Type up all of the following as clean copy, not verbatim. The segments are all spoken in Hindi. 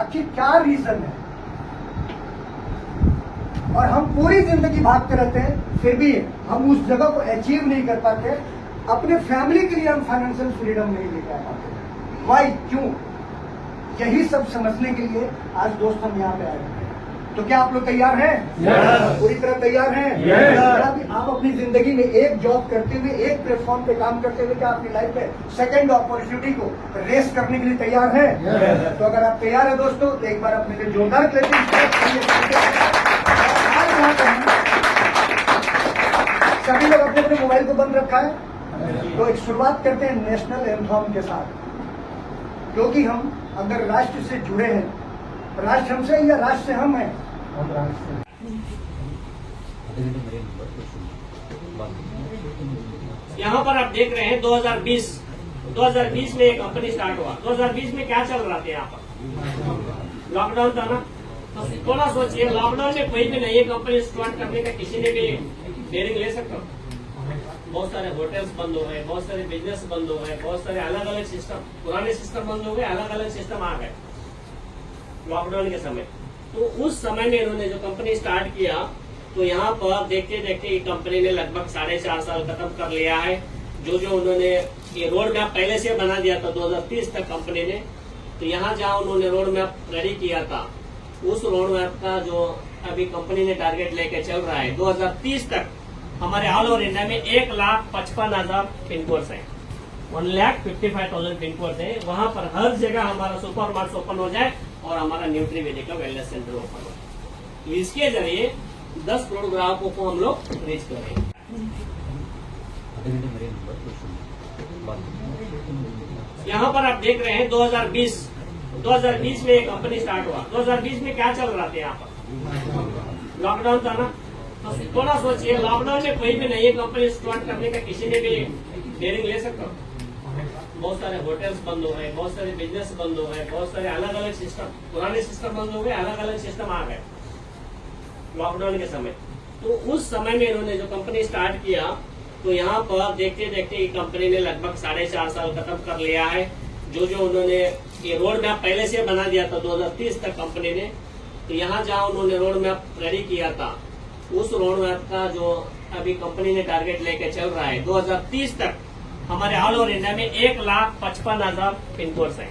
आखिर क्या रीजन है? और हम पूरी जिंदगी भागते रहते हैं, फिर भी हम उस जगह को अचीव नहीं कर पाते। अपने फैमिली के लिए हम फाइनेंशियल फ्रीडम नहीं लेकर आ पाते। वाई, क्यों? यही सब समझने के लिए आज दोस्त हम यहाँ पे आए हैं। तो क्या आप लोग तैयार हैं? पूरी तरह तैयार हैं? आप अपनी जिंदगी में एक जॉब करते हुए, एक प्लेटफॉर्म पे काम करते हुए, क्या अपनी लाइफ में सेकंड अपॉर्चुनिटी को रेस करने के लिए तैयार हैं? तो अगर आप तैयार हैं दोस्तों, तो एक बार अपने लिए जोरदार क्लैपिंग सभी लोग अपने अपने मोबाइल को बंद रखा है। तो एक शुरुआत करते हैं नेशनल एंथम के साथ, क्योंकि हम अगर राष्ट्र से जुड़े हैं, राष्ट्र हमसे या राष्ट्र से हम हैं? यहाँ पर आप देख रहे हैं 2020 में एक कंपनी स्टार्ट हुआ। 2020 में क्या चल रहा था? यहाँ पर लॉकडाउन था ना। तो थोड़ा सोचिए, लॉकडाउन में कोई भी नई कंपनी स्टार्ट करने का किसी ने भी डेयरिंग ले सकता? बहुत सारे होटल्स बंद हो गए, बहुत सारे बिजनेस बंद हो गए, बहुत सारे अलग अलग सिस्टम, पुराने सिस्टम बंद हो गए, अलग अलग सिस्टम आ गए लॉकडाउन के समय। तो उस समय में इन्होंने जो कंपनी स्टार्ट किया, तो यहाँ पर देखते देखते कंपनी ने लगभग 4.5 साल खत्म कर लिया है। जो उन्होंने ये रोड मैप पहले से बना दिया था 2030 तक कंपनी ने। तो यहाँ जहाँ उन्होंने रोड मैप रेडी किया था, उस रोड मैप का जो अभी कंपनी ने टारगेट लेके चल रहा है, 2030 तक हमारे ऑल ओवर इंडिया में 1,55,000 पिन कोड्स है, 1,55,000 पिन कोड्स है। वहाँ पर हर जगह हमारा सुपर मार्ट ओपन हो जाए और हमारा न्यूट्रीवेदी का वेलनेस सेंटर ओपन हो। तो इसके जरिए 10 करोड़ ग्राहकों को हम लोग रीच करेंगे। यहाँ पर आप देख रहे हैं 2020 में एक कंपनी स्टार्ट हुआ। 2020 में क्या चल रहा था? यहाँ पर लॉकडाउन था ना। तो थोड़ा सोचिए, लॉकडाउन में कोई भी नई कंपनी स्टार्ट करने का किसी ने भी डेयरिंग ले सकता? बहुत सारे होटल्स बंद हो गए, बहुत सारे बिजनेस बंद हो गए, बहुत सारे अलग अलग सिस्टम, पुराने सिस्टम बंद हो गए, अलग अलग सिस्टम आ गए लॉकडाउन के समय। तो उस समय में इन्होंने जो कंपनी स्टार्ट किया, तो यहाँ पर देखते देखते कंपनी ने लगभग 4.5 साल खत्म कर लिया है। जो उन्होंने ये रोड मैप पहले से बना दिया था 2030 तक कंपनी ने। तो यहाँ जहाँ उन्होंने रोड मैप रेडी किया था, उस रोड मैप का जो अभी कंपनी ने टारगेट लेके चल रहा है, 2030 तक हमारे ऑल ओवर इंडिया में 1,55,000 पिन कोड्स है,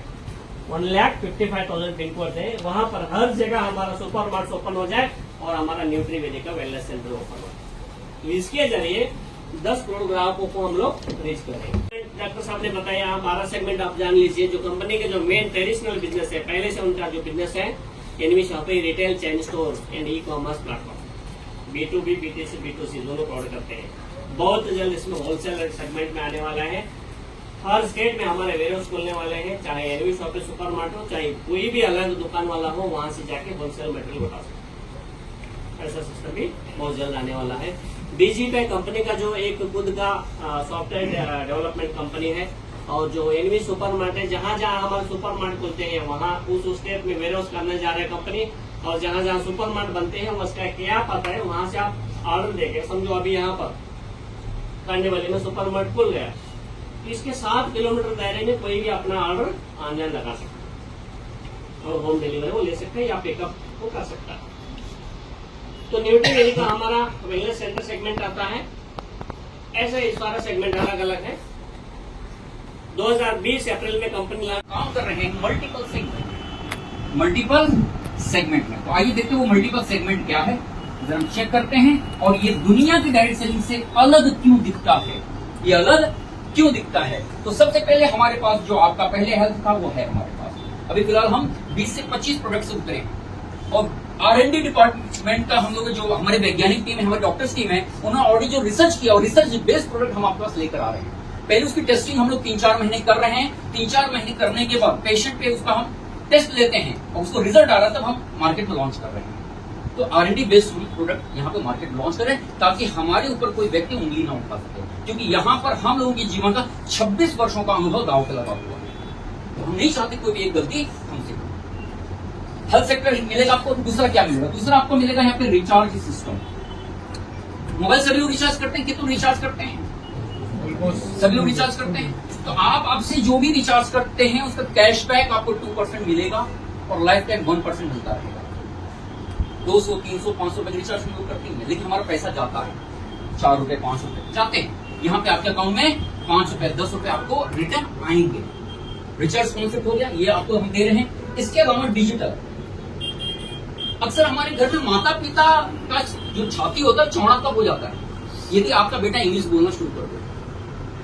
1,55,000 पिन कोड्स है। वहाँ पर हर जगह हमारा सुपर मार्ट ओपन हो जाए और हमारा न्यूट्रीवेदी का वेलनेस सेंटर ओपन हो। तो इसके जरिए 10 करोड़ ग्राहकों को हम लोग रीच करेंगे। डॉक्टर साहब ने बताया, हमारा सेगमेंट आप जान लीजिए। जो कंपनी के जो मेन ट्रेडिशनल बिजनेस है, पहले से उनका जो बिजनेस है, NV shopping, retail, chain store and ecommerce platform, B2B, B2C, B2C दोनों प्रोवाइड करते हैं। बहुत जल्द इसमें होलसेल सेगमेंट में आने वाला है। हर स्टेट में हमारे वेयरहाउस खुलने वाले हैं, चाहे एनवी शॉपिंग सुपर मार्ट हो, चाहे कोई भी अलग दुकान वाला हो, वहां से जाके होलसेल मटेरियल उठा सकते। ऐसा सिस्टम भी बहुत जल्द आने वाला है। बीजीपे कंपनी का जो एक खुद का सॉफ्टवेयर डेवलपमेंट कंपनी है, और जो एनवी सुपर मार्ट है, जहाँ जहाँ हमारे सुपर मार्ट खुलते हैं वहाँ उस स्टेट में वेयरहाउस करने जा रहे हैं कंपनी। और जहाँ जहाँ सुपर मार्ट बनते हैं उसका क्या पता है, वहाँ से आप ऑर्डर देके, समझो अभी यहाँ पर कांडीवली में सुपर मार्ट खुल गया, इसके 7 किलोमीटर दायरे में कोई भी अपना ऑर्डर ऑनलाइन लगा सकता है और होम डिलीवरी वो ले सकते हैं या पिकअप वो कर सकता है। तो न्यूट्रीवेदी का हमारा वेलनेस सेंटर सेगमेंट आता है। ऐसे ही सारा सेगमेंट अलग अलग है। 2020 अप्रैल में कंपनी काम कर रहे हैं मल्टीपल सेगमेंट में। तो आइए देखते हैं वो मल्टीपल सेगमेंट क्या है, जरा हम चेक करते हैं। और ये दुनिया की डायरेक्ट सेलिंग से अलग क्यों दिखता है, ये अलग क्यों दिखता है। तो सबसे पहले हमारे पास जो आपका पहले हेल्थ था वो है हमारे पास। अभी फिलहाल हम 20 से 25 प्रोडक्ट से उतरे और R&D डिपार्टमेंट का हम लोग जो हमारे वैज्ञानिक टीम है, हमारे डॉक्टर्स टीम है, उन्होंने ऑलरेडी जो रिसर्च किया और रिसर्च बेस्ड प्रोडक्ट हम आपके पास लेकर आ रहे हैं। पहले उसकी टेस्टिंग हम लोग 3-4 महीने कर रहे हैं। 3-4 महीने करने के बाद पेशेंट पे उसका हम टेस्ट लेते हैं और उसको रिजल्ट आ रहा है, तब हम मार्केट में लॉन्च कर रहे हैं। तो R&D बेस्ड प्रोडक्ट यहाँ पे मार्केट लॉन्च करें ताकि हमारे ऊपर कोई व्यक्ति उंगली ना उठा सके, क्योंकि यहाँ पर हम लोगों के जीवन का 26 वर्षों का अनुभव दांव पे लगा हुआ है। तो हम नहीं चाहते कोई भी एक गलती हमसे। हेल्थ सेक्टर मिलेगा आपको। दूसरा क्या मिलेगा? दूसरा आपको मिलेगा यहाँ पे रिचार्ज सिस्टम। मोबाइल सभी लोग रिचार्ज करते हैं, कितना रिचार्ज करते हैं? सभी लोग रिचार्ज करते हैं। तो आप आपसे जो भी रिचार्ज करते हैं उसका कैशबैक आपको 2% मिलेगा और लाइफ टाइम 1% मिलता रहेगा। 200, 300, 500 रुपए रिचार्ज हम लोग करते हैं, लेकिन हमारा पैसा जाता है 4 रुपए 5 रुपए जाते हैं। यहाँ पे आपके अकाउंट में 5 रुपए 10 रुपए आपको रिटर्न आएंगे। रिचार्ज कॉन्सेप्ट हो गया, ये आपको हम दे रहे हैं। इसके अलावा डिजिटल, अक्सर हमारे घर में माता पिता का जो छाती होता है चौड़ा कब हो जाता है, यदि आपका बेटा इंग्लिश बोलना शुरू कर दे।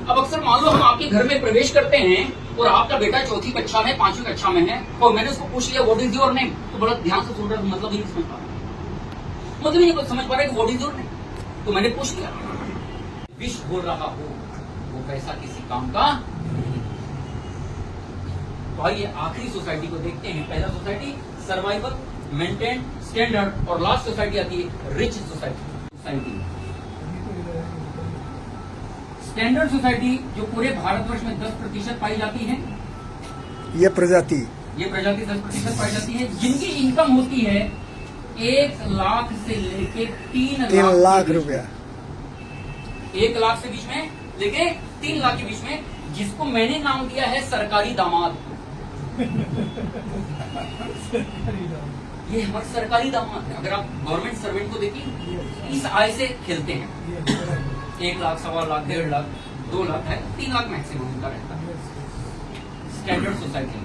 अब अक्सर मान लो हम आपके घर में प्रवेश करते हैं और आपका बेटा 4ठी कक्षा में 5वीं कक्षा में है और मैंने उसको पूछ लिया व्हाट इज योर नेम, तो बड़ा ध्यान से सुन रहा है, मतलब ही नहीं समझ पा रहा, मतलब ही नहीं समझ पा रहा है व्हाट इज योर नेम। तो मैंने पूछ लिया, विश बोल रहा हो वो पैसा किसी काम का नहीं। तो आइए आखिरी सोसाइटी को देखते हैं। पहला सोसाइटी सर्वाइवल, मेंटेन, स्टैंडर्ड, और लास्ट सोसाइटी आती है रिच सोसाइटी। स्टैंडर्ड सोसाइटी जो पूरे भारतवर्ष में 10% पाई जाती है, ये प्रजाति 10% पाई जाती है, जिनकी इनकम होती है 1 लाख से लेके 3 लाख रुपया, 1 लाख से बीच में लेके 3 लाख के बीच में, जिसको मैंने नाम दिया है सरकारी दामाद। ये हमारे सरकारी दामाद है। अगर आप गवर्नमेंट सर्वेंट को देखिए, इस आय से खेलते हैं। 1 लाख, 1.25 लाख, 1.5 लाख, 2 लाख है, 3 लाख मैक्सिमम उनका रहता है स्टैंडर्ड सोसाइटी।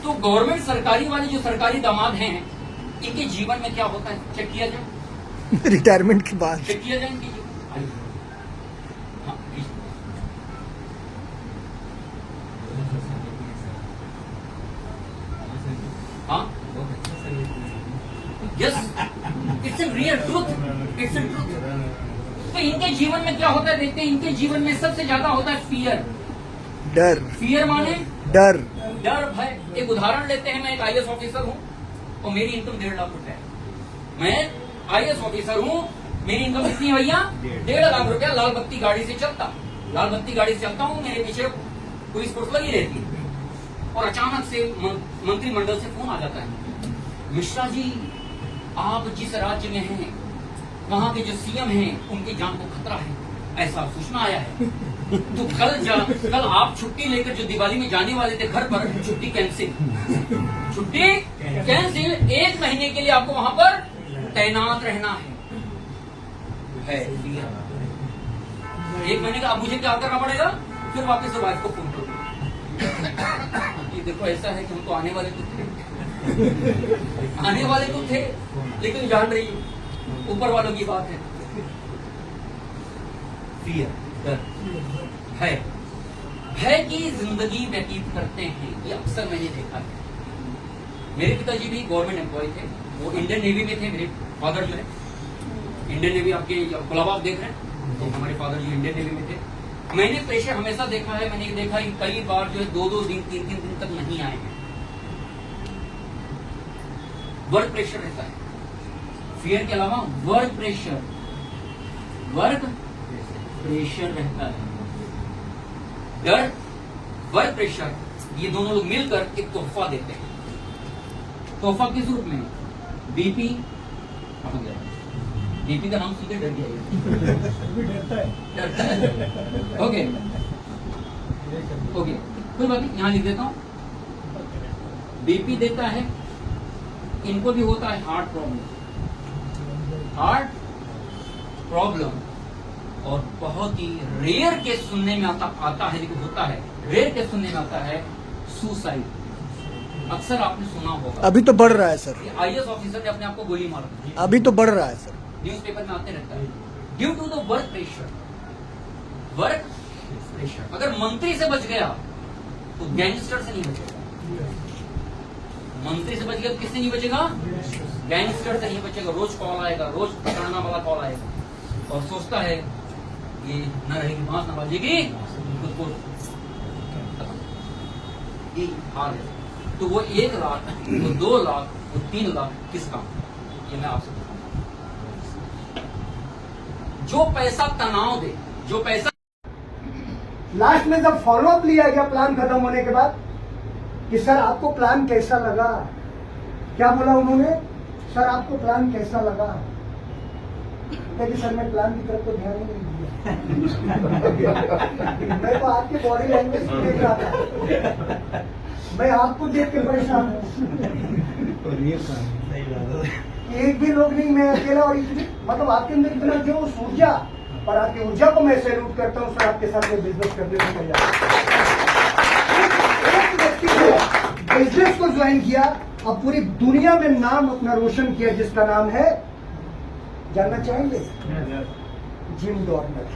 तो गवर्नमेंट सरकारी वाले जो सरकारी दामाद हैं, इनके जीवन में क्या होता है चेक किया जाए, रिटायरमेंट के बाद चेक किया जाए इनकी जीवन। हाँ, हाँ, yes, it's a real truth, it's a truth. तो इनके जीवन में क्या होता है देखते हैं। इनके जीवन में सबसे ज्यादा होता है फियर, डर। फियर माने डर, डर, भय। एक उदाहरण लेते हैं, मैं एक IAS ऑफिसर हूँ और मेरी इनकम 1.5 लाख रुपए है। मैं IAS ऑफिसर हूँ, मेरी इनकम कितनी है भैया, 1.5 लाख रुपया। लाल बत्ती गाड़ी से चलता हूँ, मेरे पीछे पुलिस फोर्स लगी रहती है, और अचानक से मंत्रिमंडल से फोन आ जाता है, मिश्रा जी आप जिस राज्य में हैं वहाँ के जो CM हैं उनकी जान को खतरा है, ऐसा सूचना आया है। तो कल आप छुट्टी लेकर जो दिवाली में जाने वाले थे घर पर, छुट्टी कैंसिल, 1 महीने के लिए आपको वहाँ पर तैनात रहना है। 1 महीने का अब मुझे क्या करना पड़ेगा, फिर वापस से वाइफ को फोन करो, ये देखो ऐसा है कि हम तो आने वाले तो थे लेकिन जान रही हूँ ऊपर वालों की बात है। फियर, डर, भय की जिंदगी व्यतीत करते हैं, ये अक्सर मैंने देखा है। मेरे पिताजी भी गवर्नमेंट एम्प्लॉय थे, वो इंडियन नेवी में थे। मेरे फादर जो है इंडियन नेवी, आपके गुलाब देख रहे हैं, तो हमारे फादर जी इंडियन नेवी में थे। मैंने प्रेशर हमेशा देखा है, मैंने देखा कि कई बार जो है 2-2 दिन 3-3 दिन तक नहीं आए हैं। वर्क प्रेशर रहता है, फियर के अलावा वर्क प्रेशर रहता है। डर, वर्क प्रेशर, ये दोनों लोग मिलकर एक तोहफा देते हैं। तोहफा किस रूप में, BP। BP का नाम सुनकर डर गया, डरता है। ओके, कोई बात नहीं, यहाँ लिख देता हूँ। BP देता है, इनको भी होता है हार्ट प्रॉब्लम, और बहुत ही रेयर केस सुनने में आता है, लेकिन होता है, रेयर केस सुनने में आता है सुसाइड। अक्सर आपने सुना होगा, अभी तो बढ़ रहा है सर, IAS ऑफिसर ने अपने आप को गोली मार दी, अभी तो बढ़ रहा है सर, न्यूज़पेपर में आते रहता है, due to the work pressure. अगर मंत्री से बच गया तो गैंगस्टर से नहीं बचेगा। मंत्री से बच गया तो किससे नहीं बचेगा, गैंगस्टर से नहीं बचेगा। रोज कॉल आएगा, रोज पकड़ना वाला कॉल आएगा, और सोचता है ये न रहेगी बांस न बाजेगी, खुद को ये हाल है। तो वो 1 लाख, वो 2 लाख, वो 3 लाख किस काम, ये मैं आपसे बताऊं। जो पैसा तनाव दे, जो पैसा लास्ट में जब फॉलोअप लिया गया प्लान खत्म होने के बाद कि सर आपको प्लान कैसा लगा, क्या बोला उन्होंने, सर आपको प्लान कैसा लगा, क्योंकि सर मैं प्लान की तरफ तो ध्यान ही नहीं दिया मैं तो आपके बॉडी लैंग्वेज देख रहा था। मैं आपको देख के परेशान हूँ। एक भी लोग नहीं, मैं अकेला, और मतलब आपके अंदर इतना जो ऊर्जा, पर आपकी ऊर्जा को मैं सैल्यूट करता हूँ सर। आपके साथ में बिजनेस करने को तैयार। एक व्यक्ति ने बिजनेस को ज्वाइन किया, अब पूरी दुनिया में नाम अपना रोशन किया, जिसका नाम है, जानना चाहेंगे? जिम डॉर्नर।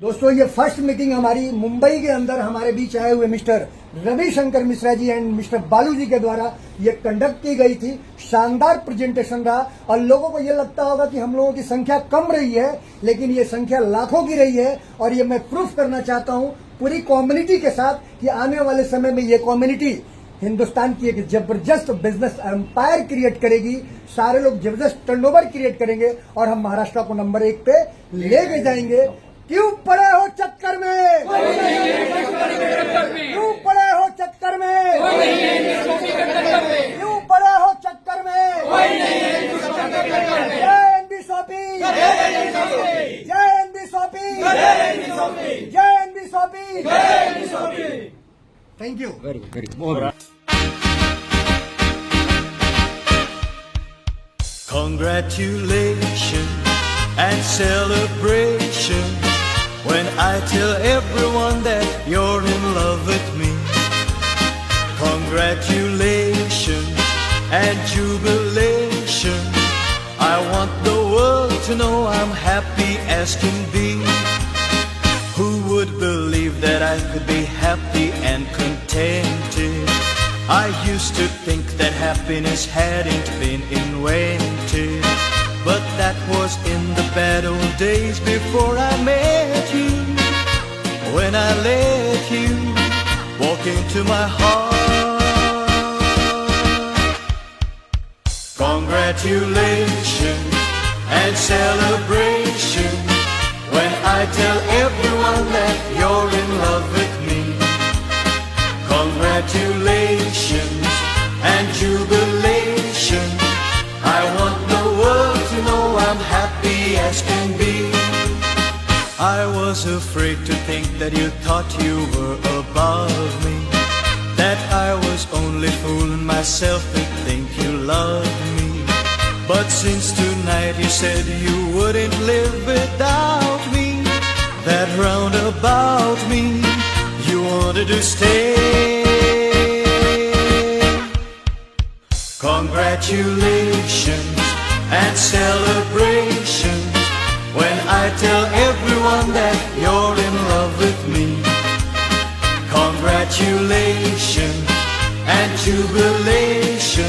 दोस्तों, ये फर्स्ट मीटिंग हमारी मुंबई के अंदर हमारे बीच आए हुए mister Ravishankar Mishra ji and mister Balu ji के द्वारा ये कंडक्ट की गई थी। शानदार प्रेजेंटेशन रहा, और लोगों को ये लगता होगा कि हम लोगों की संख्या कम रही है, लेकिन ये संख्या लाखों की रही है। और ये मैं प्रूफ करना चाहता हूँ पूरी कम्युनिटी के साथ कि आने वाले समय में ये कम्युनिटी हिंदुस्तान की एक जबरदस्त बिजनेस एम्पायर क्रिएट करेगी। सारे लोग जबरदस्त टर्नओवर क्रिएट करेंगे, और हम महाराष्ट्र को नंबर 1 पे लेके जाएंगे। क्यों पड़े हो चक्कर में? क्यों पड़े हो चक्कर में? क्यों पड़े हो चक्कर में? जय एनबी शॉपी, जय एनबी शॉपी, जय NB shoppy. Thank you. Very good. Congratulations and celebration when I tell everyone that you're in love with me. Congratulations and jubilation. I want the world to know I'm happy as can be. Who would believe that I could be happy and contented? I used to think that happiness hadn't been invented, but that was in the bad old days before I met you. When I let you walk into my heart. Congratulations and celebration when I tell everyone that you're in love with me. Congratulations and jubilation. I want the world to know I'm happy as can be. I was afraid to think that you thought you were above me, that I was only fooling myself to think you loved me. But since tonight you said you wouldn't live without me, that round about me you wanted to stay. Congratulations and celebrations when I tell everyone that you're in love with me. Congratulations and jubilation.